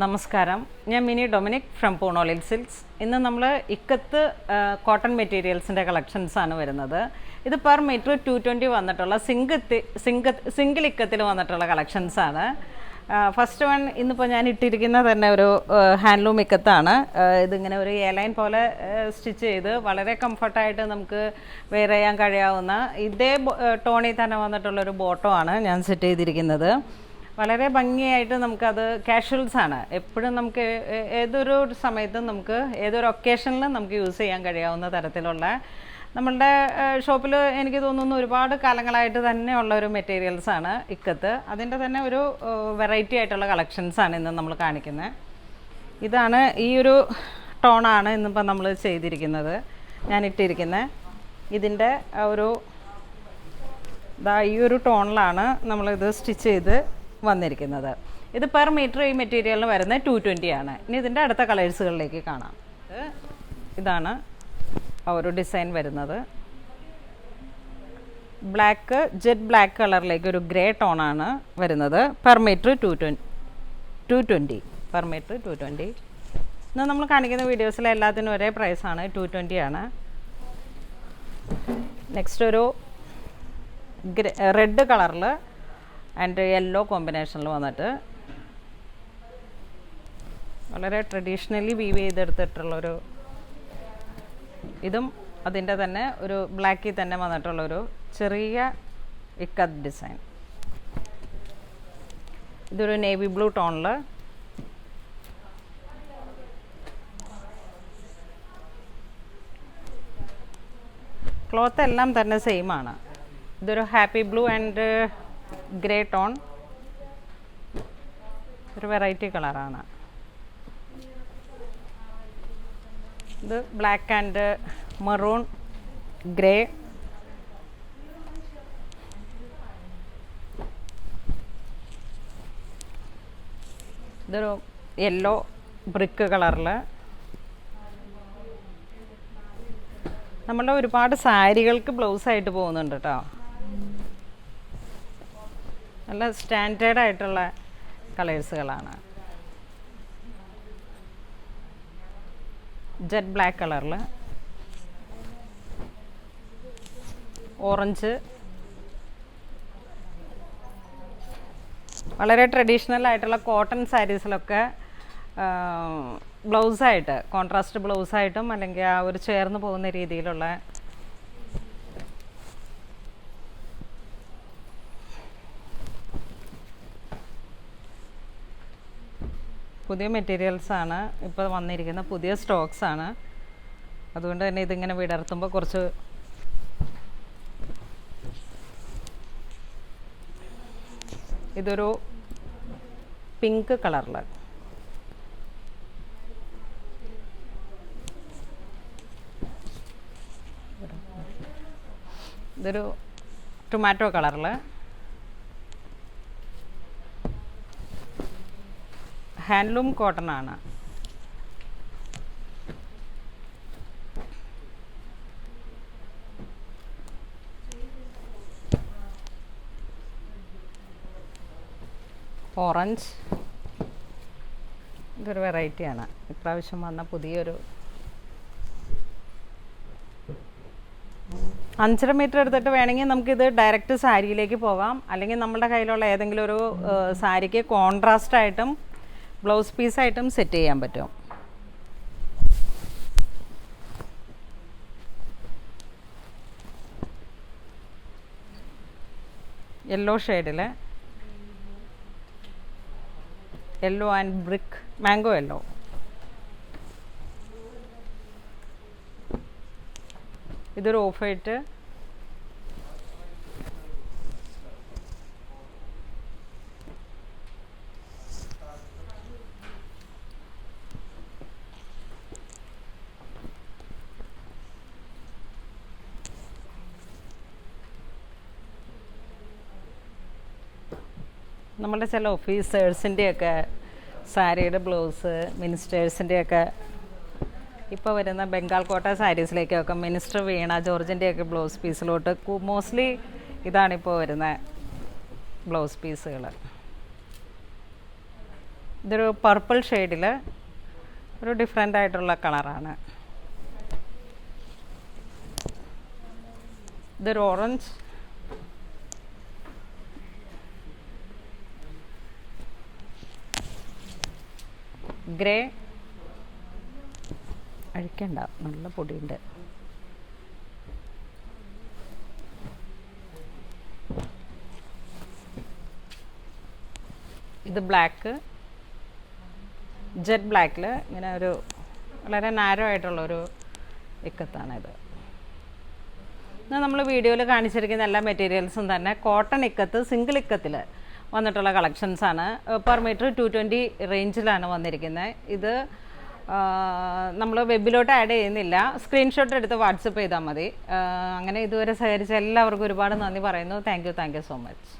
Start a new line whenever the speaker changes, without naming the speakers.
നമസ്കാരം, ഞാൻ mini Dominic from പൂണോളിൽ silks. ഇന്ന് നമ്മൾ ഇക്കത്ത് കോട്ടൺ മെറ്റീരിയൽസിൻ്റെ കളക്ഷൻസാണ് വരുന്നത്. ഇത് പെർ മീറ്റർ 220 വന്നിട്ടുള്ള സിംഗിൾ ഇക്കത്തിൽ വന്നിട്ടുള്ള കളക്ഷൻസാണ്. ഫസ്റ്റ് വൺ ഇന്നിപ്പോൾ ഞാൻ ഇട്ടിരിക്കുന്നത് തന്നെ ഒരു ഹാൻഡ്ലൂം ഇക്കത്താണ്. ഇതിങ്ങനെ ഒരു എയർലൈൻ പോലെ സ്റ്റിച്ച് ചെയ്ത് വളരെ കംഫർട്ടായിട്ട് നമുക്ക് വെയർ ചെയ്യാൻ കഴിയാവുന്ന ഇതേ ടോണിൽ തന്നെ വന്നിട്ടുള്ളൊരു ബോട്ടമാണ് ഞാൻ സെറ്റ് ചെയ്തിരിക്കുന്നത്. വളരെ ഭംഗിയായിട്ട് നമുക്കത് കാഷ്വൽസാണ്. എപ്പോഴും നമുക്ക് ഏതൊരു സമയത്തും നമുക്ക് ഏതൊരു ഒക്കേഷനിലും നമുക്ക് യൂസ് ചെയ്യാൻ കഴിയാവുന്ന തരത്തിലുള്ള നമ്മളുടെ ഷോപ്പിൽ എനിക്ക് തോന്നുന്നു ഒരുപാട് കാലങ്ങളായിട്ട് തന്നെ ഉള്ള ഒരു മെറ്റീരിയൽസാണ് ഇക്കത്ത്. അതിൻ്റെ തന്നെ ഒരു വെറൈറ്റി ആയിട്ടുള്ള കളക്ഷൻസാണ് ഇന്ന് നമ്മൾ കാണിക്കുന്നത്. ഇതാണ് ഈ ഒരു ടോണാണ് ഇന്നിപ്പോൾ നമ്മൾ ചെയ്തിരിക്കുന്നത്, ഞാൻ ഇട്ടിരിക്കുന്നത്. ഇതിൻ്റെ ഒരു ഈ ഒരു ടോണിലാണ് നമ്മളിത് സ്റ്റിച്ച് ചെയ്ത് വന്നിരിക്കുന്നത്. ഇത് പെർ മീറ്റർ ഈ മെറ്റീരിയലിന് വരുന്നത് 220 ആണ്. ഇനി ഇതിൻ്റെ അടുത്ത കളേഴ്സുകളിലേക്ക് കാണാം. ഇതാണ് ആ ഒരു ഡിസൈൻ വരുന്നത്. ബ്ലാക്ക്, ജെറ്റ് ബ്ലാക്ക് കളറിലേക്ക് ഒരു ഗ്രേ ടോണാണ് വരുന്നത്. Per metre 220 per metre 220. ഇന്ന് നമ്മൾ കാണിക്കുന്ന വീഡിയോസിലെ എല്ലാത്തിനും ഒരേ പ്രൈസാണ്, 220 ആണ്. നെക്സ്റ്റ് ഒരു റെഡ് കളറിൽ ആൻഡ് യെല്ലോ കോമ്പിനേഷനിൽ വന്നിട്ട് വളരെ ട്രഡീഷണലി വീവ് ചെയ്തെടുത്തിട്ടുള്ളൊരു, ഇതും അതിൻ്റെ തന്നെ ഒരു ബ്ലാക്കിൽ തന്നെ വന്നിട്ടുള്ളൊരു ചെറിയ ഇക്കത്ത് ഡിസൈൻ. ഇതൊരു നേവി ബ്ലൂ ടോണിൽ ക്ലോത്ത് എല്ലാം തന്നെ സെയിം ആണ്. ഇതൊരു happy blue and grey tone, ഒരു വെറൈറ്റി കളറാണ്. ഇത് ബ്ലാക്ക് ആൻഡ് മെറൂൺ ഗ്രേ. ഇതൊരു യെല്ലോ ബ്രിക്ക് കളറിൽ. നമ്മളുടെ ഒരുപാട് സാരികൾക്ക് ബ്ലൗസായിട്ട് പോകുന്നുണ്ട് കേട്ടോ. നല്ല സ്റ്റാൻഡേർഡ് ആയിട്ടുള്ള കളേഴ്സുകളാണ്. ജെറ്റ് ബ്ലാക്ക് കളറിൽ, ഓറഞ്ച്, വളരെ ട്രഡീഷണൽ ആയിട്ടുള്ള കോട്ടൺ സാരീസിലൊക്കെ ബ്ലൗസായിട്ട്, കോൺട്രാസ്റ്റ് ബ്ലൗസായിട്ടും അല്ലെങ്കിൽ ആ ഒരു ചേർന്ന് പോകുന്ന രീതിയിലുള്ള പുതിയ മെറ്റീരിയൽസാണ് ഇപ്പോൾ വന്നിരിക്കുന്ന, പുതിയ സ്റ്റോക്സാണ്. അതുകൊണ്ട് തന്നെ ഇതിങ്ങനെ വിടർത്തുമ്പോൾ കുറച്ച് ഇതൊരു പിങ്ക് കളറിൽ, ഇതൊരു ടൊമാറ്റോ കളറിൽ, ഹാൻഡ്ലൂം കോട്ടൺ ആണ്. ഓറഞ്ച്, ഇതൊരു വെറൈറ്റിയാണ്, ഇപ്രാവശ്യം വന്ന പുതിയൊരു. 5.5 മീറ്റർ എടുത്തിട്ട് വേണമെങ്കിൽ നമുക്കിത് ഡയറക്റ്റ് സാരിയിലേക്ക് പോകാം, അല്ലെങ്കിൽ നമ്മുടെ കയ്യിലുള്ള ഏതെങ്കിലും ഒരു സാരിക്ക് കോൺട്രാസ്റ്റ് ആയിട്ടും ബ്ലൗസ് പീസായിട്ടും സെറ്റ് ചെയ്യാൻ പറ്റും. യെല്ലോ ഷെയ്ഡിൽ, yellow and brick, mango yellow. ഇതൊരു ഓഫ് വൈറ്റ്, നമ്മളുടെ ചില ഓഫീസേഴ്സിൻ്റെയൊക്കെ സാരിയുടെ ബ്ലൗസ്, മിനിസ്റ്റേഴ്സിൻ്റെയൊക്കെ ഇപ്പോൾ വരുന്ന ബംഗാൾ കോട്ട സാരീസിലേക്കൊക്കെ മിനിസ്റ്റർ വീണ ജോർജിൻ്റെയൊക്കെ ബ്ലൗസ് പീസിലോട്ട് മോസ്റ്റ്ലി ഇതാണിപ്പോൾ വരുന്ന ബ്ലൗസ് പീസുകൾ. ഇതൊരു പർപ്പിൾ ഷെയ്ഡിൽ ഒരു ഡിഫറെൻ്റ് ആയിട്ടുള്ള കളറാണ്. ഇതൊരു ഓറഞ്ച്, ഗ്രേ, അഴിക്കണ്ട നല്ല പൊടിയുണ്ട്. ഇത് ബ്ലാക്ക്, ജെറ്റ് ബ്ലാക്കിൽ ഇങ്ങനെ ഒരു വളരെ നാരോ ആയിട്ടുള്ളൊരു ഇക്കത്താണിത്. ഇന്ന് നമ്മൾ വീഡിയോയിൽ കാണിച്ചിരിക്കുന്ന എല്ലാ മെറ്റീരിയൽസും തന്നെ കോട്ടൺ ഇക്കത്ത്, സിംഗിൾ ഇക്കത്തിൽ വന്നിട്ടുള്ള കളക്ഷൻസാണ്. പെർ മീറ്റർ 220 റേഞ്ചിലാണ് വന്നിരിക്കുന്നത്. ഇത് നമ്മൾ വെബിലോട്ട് ആഡ് ചെയ്യുന്നില്ല, സ്ക്രീൻഷോട്ട് എടുത്ത് വാട്സപ്പ് ചെയ്താൽ മതി. അങ്ങനെ ഇതുവരെ സഹകരിച്ച എല്ലാവർക്കും ഒരുപാട് നന്ദി പറയുന്നു. Thank you so much.